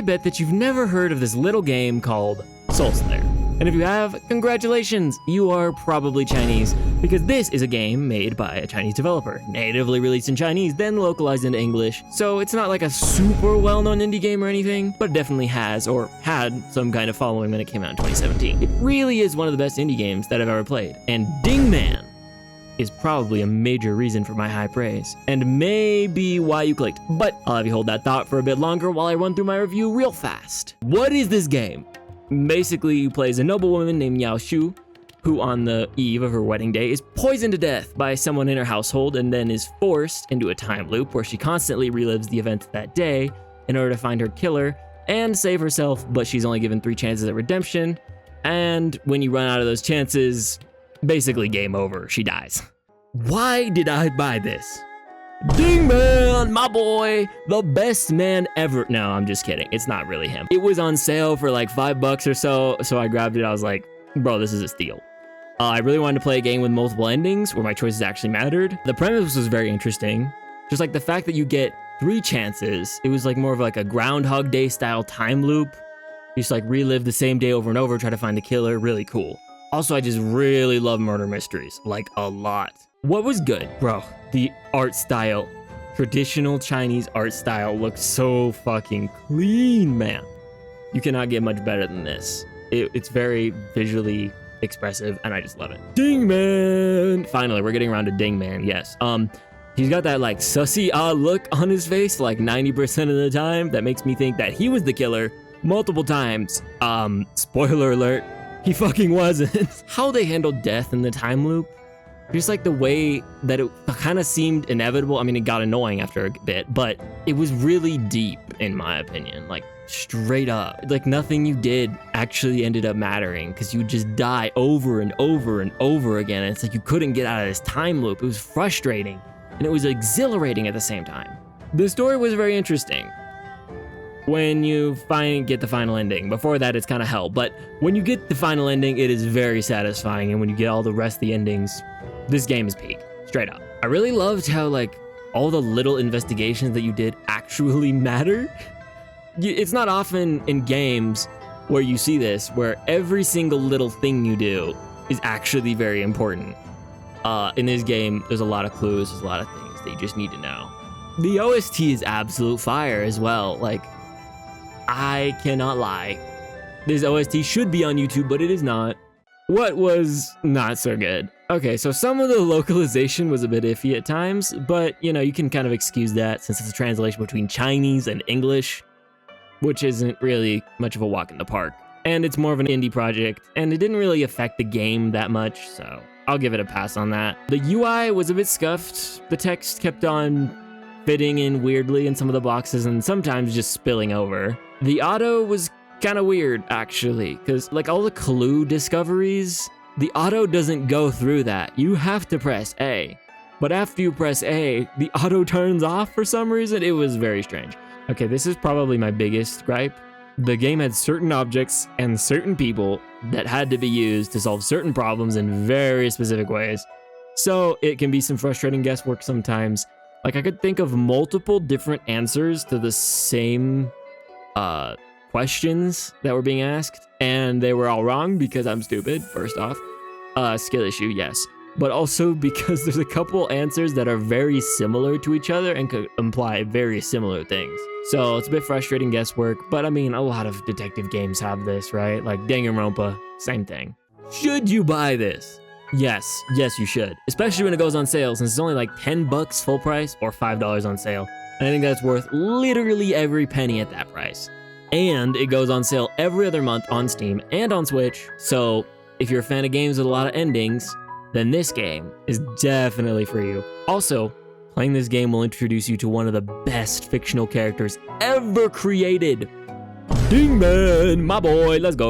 I bet that you've never heard of this little game called Soul Slayer. And if you have, congratulations, you are probably Chinese, because this is a game made by a Chinese developer, natively released in Chinese, then localized into English. So it's not like a super well-known indie game or anything, but it definitely has, or had, some kind of following when it came out in 2017. It really is one of the best indie games that I've ever played, and Dingman is probably a major reason for my high praise, and maybe why you clicked. But I'll have you hold that thought for a bit longer while I run through my review real fast. What is this game? Basically, you play as a noble woman named Yao Shu, who on the eve of her wedding day is poisoned to death by someone in her household and then is forced into a time loop where she constantly relives the events of that day in order to find her killer and save herself, but she's only given 3 chances at redemption, and when you run out of those chances, basically game over, she dies. Why did I buy this? Dingman, my boy, the best man ever. No, I'm just kidding. It's not really him. It was on sale for like $5 or so I grabbed it. I was like, bro, this is a steal. I really wanted to play a game with multiple endings where my choices actually mattered. The premise was very interesting. Just like the fact that you get 3 chances. It was like more of like a Groundhog Day style time loop. You just like relive the same day over and over, try to find the killer. Really cool. Also, I just really love murder mysteries, like a lot. What was good? Bro, the art style. Traditional Chinese art style looks so fucking clean, man. You cannot get much better than this. It's very visually expressive, and I just love it. Dingman! Finally, we're getting around to Dingman, yes. He's got that like sussy look on his face like 90% of the time that makes me think that he was the killer multiple times. Spoiler alert, he fucking wasn't. How they handled death in the time loop, just like the way that it kind of seemed inevitable. I mean, it got annoying after a bit, but it was really deep in my opinion, like straight up. Like nothing you did actually ended up mattering because you just die over and over and over again. And it's like you couldn't get out of this time loop. It was frustrating and it was exhilarating at the same time. The story was very interesting when you get the final ending. Before that, it's kind of hell, but when you get the final ending, it is very satisfying. And when you get all the rest of the endings, this game is peak, straight up. I really loved how like all the little investigations that you did actually matter. It's not often in games where you see this, where every single little thing you do is actually very important. In this game, there's a lot of clues, there's a lot of things that you just need to know. The OST is absolute fire as well. Like, I cannot lie. This OST should be on YouTube, but it is not. What was not so good? Okay, so some of the localization was a bit iffy at times, but you know, you can kind of excuse that since it's a translation between Chinese and English, which isn't really much of a walk in the park. And it's more of an indie project, and it didn't really affect the game that much, so I'll give it a pass on that. The UI was a bit scuffed. The text kept on fitting in weirdly in some of the boxes and sometimes just spilling over. The auto was kind of weird, actually, because like all the clue discoveries, the auto doesn't go through that. You have to press A. But after you press A, the auto turns off for some reason. It was very strange. Okay, this is probably my biggest gripe. The game had certain objects and certain people that had to be used to solve certain problems in very specific ways. So it can be some frustrating guesswork sometimes. Like I could think of multiple different answers to the same questions that were being asked, and they were all wrong because I'm stupid, first off. Skill issue, yes. But also because there's a couple answers that are very similar to each other and could imply very similar things. So it's a bit frustrating guesswork, but I mean, a lot of detective games have this, right? Like Danganronpa, same thing. Should you buy this? Yes, you should. Especially when it goes on sale, since it's only like $10 full price or $5 on sale. And I think that's worth literally every penny at that price. And it goes on sale every other month on Steam and on Switch. So if you're a fan of games with a lot of endings, then this game is definitely for you. Also, playing this game will introduce you to one of the best fictional characters ever created. Dingman, my boy, let's go.